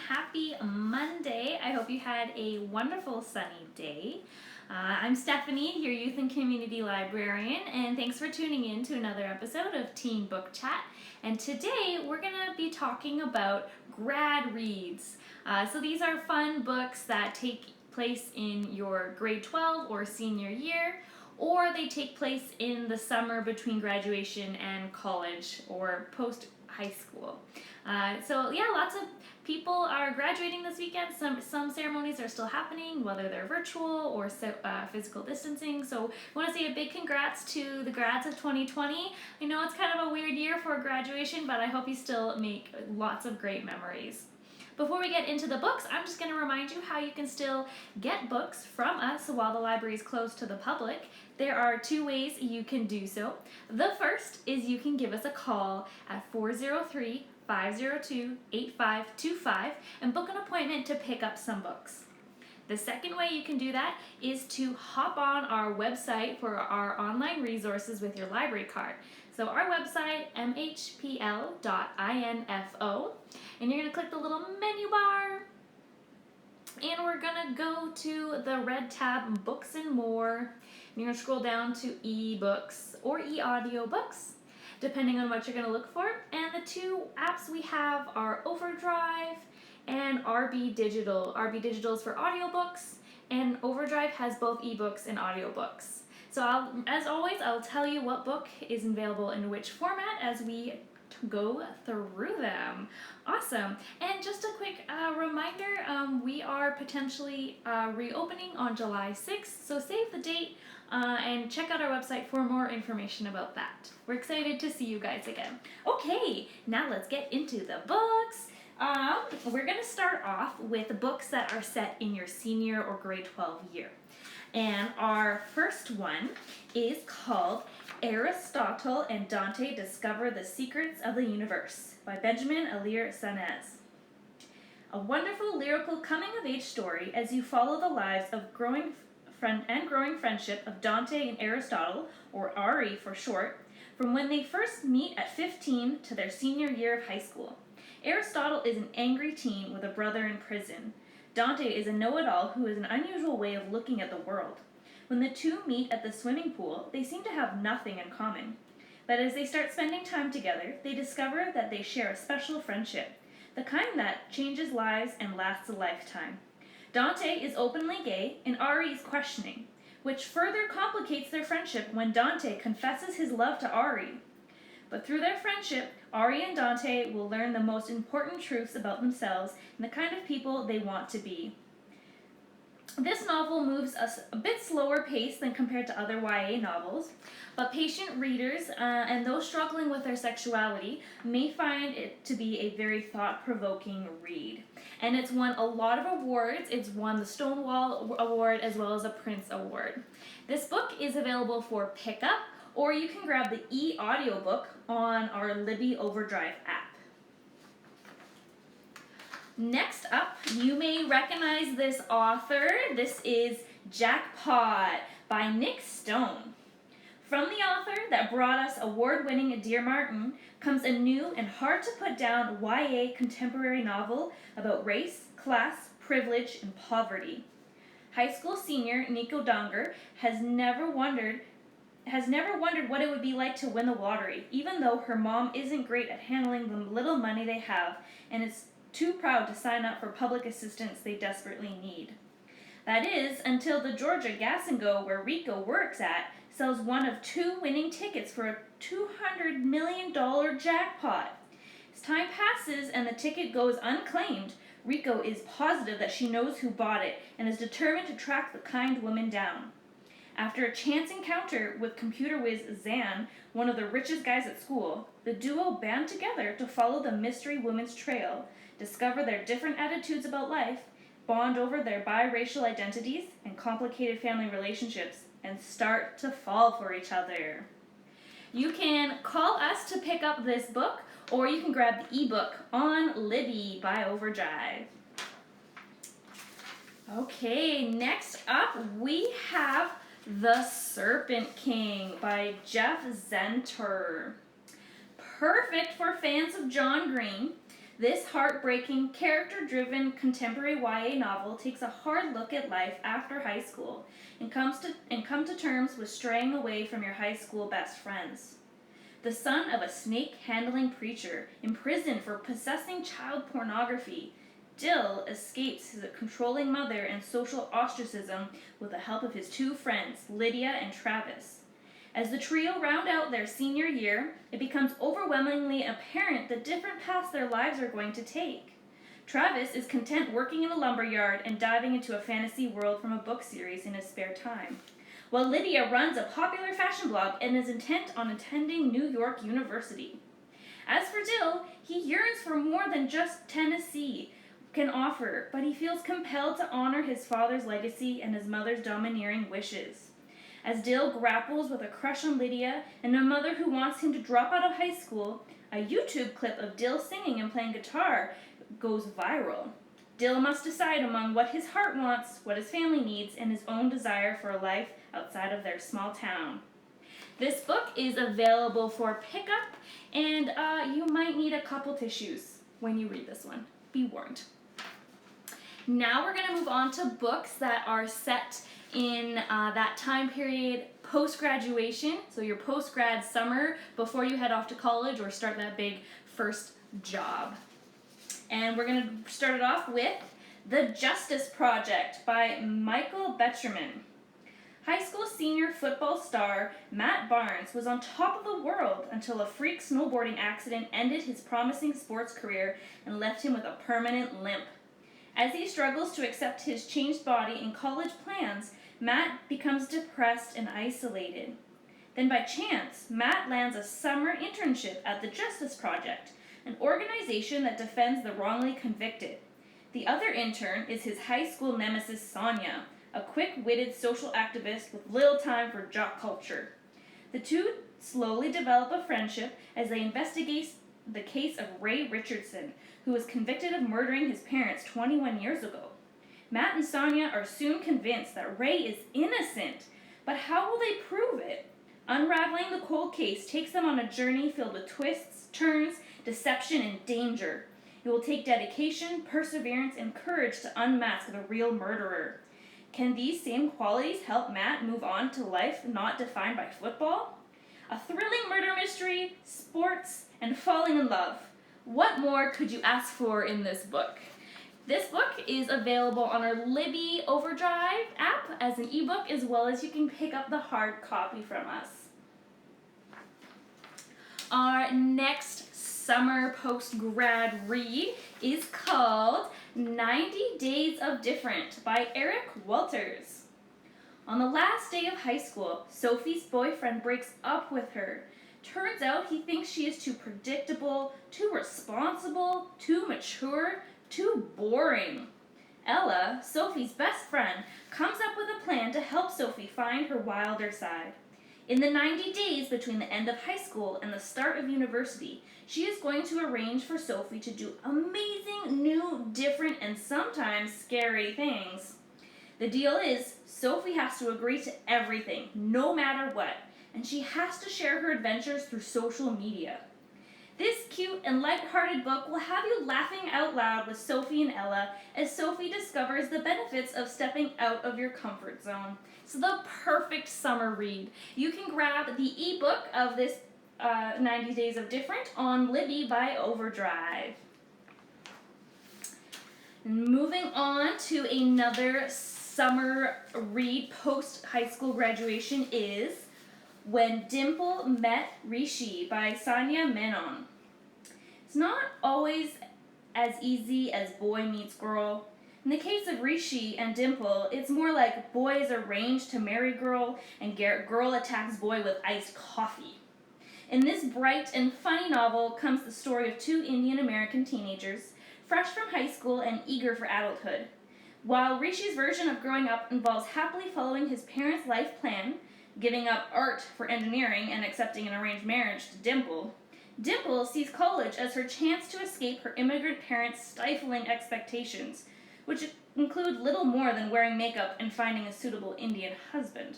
Happy Monday. I hope you had a wonderful sunny day. I'm Stephanie, your Youth and Community Librarian, and thanks for tuning in to another episode of Teen Book Chat. And today we're going to be talking about grad reads. So these are fun books that take place in your grade 12 or senior year, or they take place in the summer between graduation and college or post high school. Lots of people are graduating this weekend. Some ceremonies are still happening, whether they're virtual or physical distancing. So I want to say a big congrats to the grads of 2020. I know it's kind of a weird year for graduation, but I hope you still make lots of great memories. Before we get into the books, I'm just going to remind you how you can still get books from us while the library is closed to the public. There are two ways you can do so. The first is you can give us a call at 403-502-8525 and book an appointment to pick up some books. The second way you can do that is to hop on our website for our online resources with your library card. So our website, MHPL.info, and you're going to click the little menu bar, and we're going to go to the red tab, Books and More, and you're going to scroll down to eBooks or e-audiobooks, depending on what you're going to look for. And the two apps we have are Overdrive and RB Digital. RB Digital is for audiobooks, and Overdrive has both ebooks and audiobooks. So as always, I'll tell you what book is available in which format as we go through them. Awesome. And just a quick reminder, we are potentially reopening on July 6th, so save the date and check out our website for more information about that. We're excited to see you guys again. Okay, now let's get into the books. We're going to start off with books that are set in your senior or grade 12 year. And our first one is called Aristotle and Dante Discover the Secrets of the Universe by Benjamin Alire-Sanez. A wonderful lyrical coming-of-age story as you follow the lives of growing friendship of Dante and Aristotle, or Ari for short, from when they first meet at 15 to their senior year of high school. Aristotle is an angry teen with a brother in prison. Dante is a know-it-all who has an unusual way of looking at the world. When the two meet at the swimming pool, they seem to have nothing in common. But as they start spending time together, they discover that they share a special friendship, the kind that changes lives and lasts a lifetime. Dante is openly gay, and Ari is questioning, which further complicates their friendship when Dante confesses his love to Ari. But through their friendship, Ari and Dante will learn the most important truths about themselves and the kind of people they want to be. This novel moves a bit slower pace than compared to other YA novels, but patient readers and those struggling with their sexuality may find it to be a very thought-provoking read. And it's won a lot of awards. It's won the Stonewall Award as well as a Prince Award. This book is available for pickup, or you can grab the e-audiobook on our Libby Overdrive app. Next up, you may recognize this author. This is Jackpot by Nick Stone. From the author that brought us award-winning Dear Martin comes a new and hard-to-put-down YA contemporary novel about race, class, privilege, and poverty. High school senior Nico Donger has never wondered what it would be like to win the lottery, even though her mom isn't great at handling the little money they have and is too proud to sign up for public assistance they desperately need. That is, until the Georgia Gas and Go, where Rico works at, sells one of two winning tickets for a $200 million jackpot. As time passes and the ticket goes unclaimed, Rico is positive that she knows who bought it and is determined to track the kind woman down. After a chance encounter with computer whiz Zan, one of the richest guys at school, the duo band together to follow the mystery woman's trail, discover their different attitudes about life, bond over their biracial identities and complicated family relationships, and start to fall for each other. You can call us to pick up this book, or you can grab the ebook on Libby by Overdrive. Okay, next up we have The Serpent King by Jeff Zenter. Perfect for fans of John Green. This heartbreaking, character-driven contemporary YA novel takes a hard look at life after high school and come to terms with straying away from your high school best friends. The son of a snake-handling preacher imprisoned for possessing child pornography, Dill escapes his controlling mother and social ostracism with the help of his two friends, Lydia and Travis. As the trio round out their senior year, it becomes overwhelmingly apparent the different paths their lives are going to take. Travis is content working in a lumberyard and diving into a fantasy world from a book series in his spare time, while Lydia runs a popular fashion blog and is intent on attending New York University. As for Dill, he yearns for more than just Tennessee can offer, but he feels compelled to honor his father's legacy and his mother's domineering wishes. As Dill grapples with a crush on Lydia and a mother who wants him to drop out of high school, a YouTube clip of Dill singing and playing guitar goes viral. Dill must decide among what his heart wants, what his family needs, and his own desire for a life outside of their small town. This book is available for pickup, and you might need a couple tissues when you read this one. Be warned. Now we're going to move on to books that are set in that time period post-graduation, so your post-grad summer before you head off to college or start that big first job. And we're going to start it off with The Justice Project by Michael Betcherman. High school senior football star Matt Barnes was on top of the world until a freak snowboarding accident ended his promising sports career and left him with a permanent limp. As he struggles to accept his changed body and college plans, Matt becomes depressed and isolated. Then by chance, Matt lands a summer internship at the Justice Project, an organization that defends the wrongly convicted. The other intern is his high school nemesis Sonia, a quick-witted social activist with little time for jock culture. The two slowly develop a friendship as they investigate the case of Ray Richardson, who was convicted of murdering his parents 21 years ago. Matt and Sonia are soon convinced that Ray is innocent, but how will they prove it? Unraveling the cold case takes them on a journey filled with twists, turns, deception, and danger. It will take dedication, perseverance, and courage to unmask the real murderer. Can these same qualities help Matt move on to life not defined by football? A thrilling murder mystery, sports, and falling in love. What more could you ask for in this book? This book is available on our Libby Overdrive app as an ebook, as well as you can pick up the hard copy from us. Our next summer post-grad read is called 90 Days of Different by Eric Walters. On the last day of high school, Sophie's boyfriend breaks up with her. Turns out he thinks she is too predictable, too responsible, too mature, too boring. Ella, Sophie's best friend, comes up with a plan to help Sophie find her wilder side. In the 90 days between the end of high school and the start of university, she is going to arrange for Sophie to do amazing, new, different, and sometimes scary things. The deal is, Sophie has to agree to everything, no matter what, and she has to share her adventures through social media. This cute and light-hearted book will have you laughing out loud with Sophie and Ella as Sophie discovers the benefits of stepping out of your comfort zone. It's the perfect summer read. You can grab the ebook of this 90 Days of Different on Libby by Overdrive. Moving on to another summer read post-high school graduation is When Dimple Met Rishi by Sanya Menon. It's not always as easy as boy meets girl. In the case of Rishi and Dimple, it's more like boy is arranged to marry girl and girl attacks boy with iced coffee. In this bright and funny novel comes the story of two Indian American teenagers, fresh from high school and eager for adulthood. While Rishi's version of growing up involves happily following his parents' life plan, giving up art for engineering and accepting an arranged marriage to Dimple, Dimple sees college as her chance to escape her immigrant parents' stifling expectations, which include little more than wearing makeup and finding a suitable Indian husband.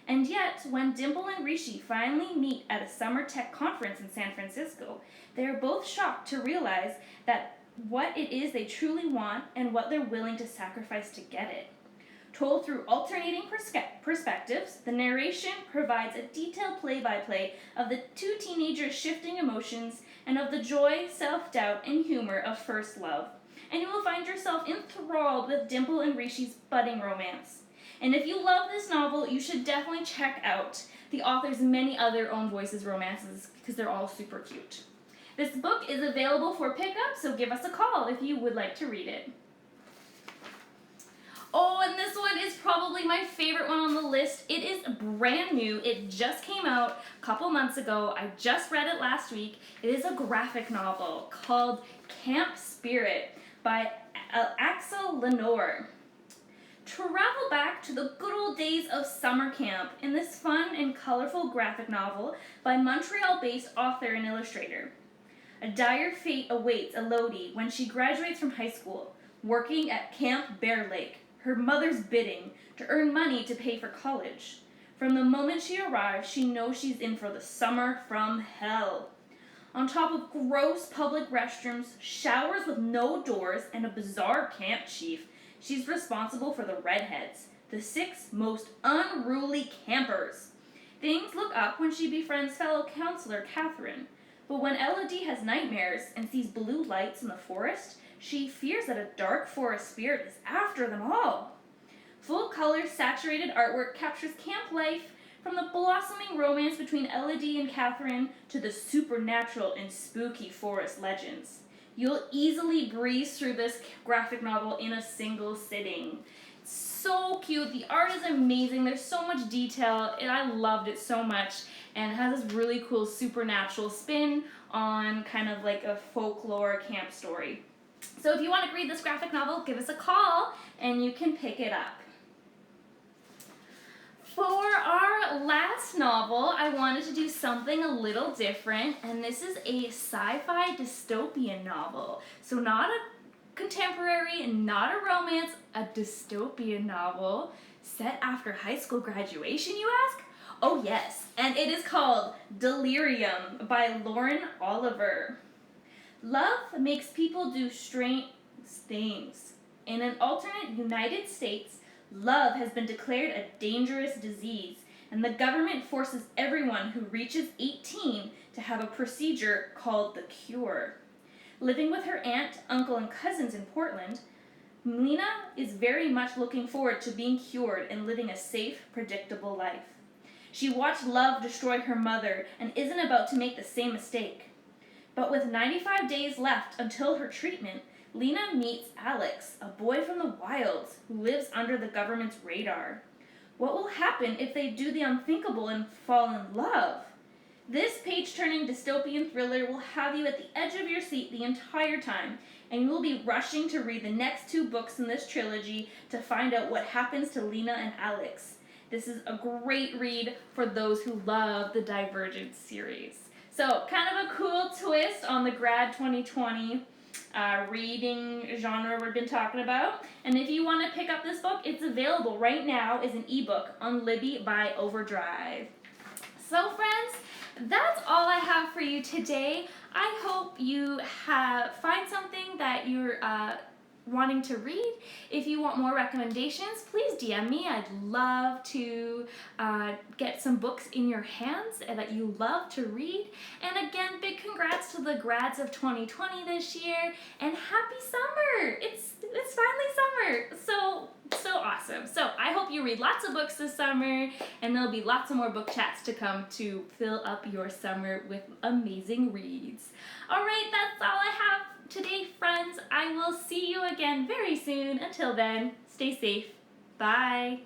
And yet, when Dimple and Rishi finally meet at a summer tech conference in San Francisco, they are both shocked to realize that what it is they truly want and what they're willing to sacrifice to get it. Told through alternating perspectives, the narration provides a detailed play-by-play of the two teenagers' shifting emotions and of the joy, self-doubt, and humor of first love. And you will find yourself enthralled with Dimple and Rishi's budding romance. And if you love this novel, you should definitely check out the author's many other own voices romances because they're all super cute. This book is available for pickup, so give us a call if you would like to read it. Oh, and this one is probably my favorite one on the list. It is brand new. It just came out a couple months ago. I just read it last week. It is a graphic novel called Camp Spirit by Axel Lenore. Travel back to the good old days of summer camp in this fun and colorful graphic novel by Montreal-based author and illustrator. A dire fate awaits Elodie when she graduates from high school, working at Camp Bear Lake, her mother's bidding, to earn money to pay for college. From the moment she arrives, she knows she's in for the summer from hell. On top of gross public restrooms, showers with no doors, and a bizarre camp chief, she's responsible for the redheads, the 6 most unruly campers. Things look up when she befriends fellow counselor Catherine. But when Elodie has nightmares and sees blue lights in the forest, she fears that a dark forest spirit is after them all. Full-color, saturated artwork captures camp life from the blossoming romance between Elodie and Catherine to the supernatural and spooky forest legends. You'll easily breeze through this graphic novel in a single sitting. It's so cute. The art is amazing. There's so much detail, and I loved it so much. And it has this really cool supernatural spin on kind of like a folklore camp story. So if you want to read this graphic novel, give us a call and you can pick it up. For our last novel, I wanted to do something a little different, and this is a sci-fi dystopian novel. So not a contemporary and not a romance, a dystopian novel set after high school graduation, you ask? Oh yes, and it is called Delirium by Lauren Oliver. Love makes people do strange things. In an alternate United States, love has been declared a dangerous disease, and the government forces everyone who reaches 18 to have a procedure called the cure. Living with her aunt, uncle, and cousins in Portland, Lena is very much looking forward to being cured and living a safe, predictable life. She watched love destroy her mother and isn't about to make the same mistake. But with 95 days left until her treatment, Lena meets Alex, a boy from the wilds who lives under the government's radar. What will happen if they do the unthinkable and fall in love? This page-turning dystopian thriller will have you at the edge of your seat the entire time, and you will be rushing to read the next 2 books in this trilogy to find out what happens to Lena and Alex. This is a great read for those who love the Divergent series. So, kind of a cool twist on the Grad 2020 reading genre we've been talking about. And if you want to pick up this book, it's available right now as an ebook on Libby by Overdrive. So, friends, that's all I have for you today. I hope you find something that you're wanting to read. If you want more recommendations, please DM me. I'd love to get some books in your hands that you love to read. And again, big congrats to the grads of 2020 this year, and happy summer! It's finally summer. So awesome. So I hope you read lots of books this summer, and there'll be lots of more book chats to come to fill up your summer with amazing reads. All right, that's all I have today, friends. I will see you again very soon. Until then, stay safe. Bye.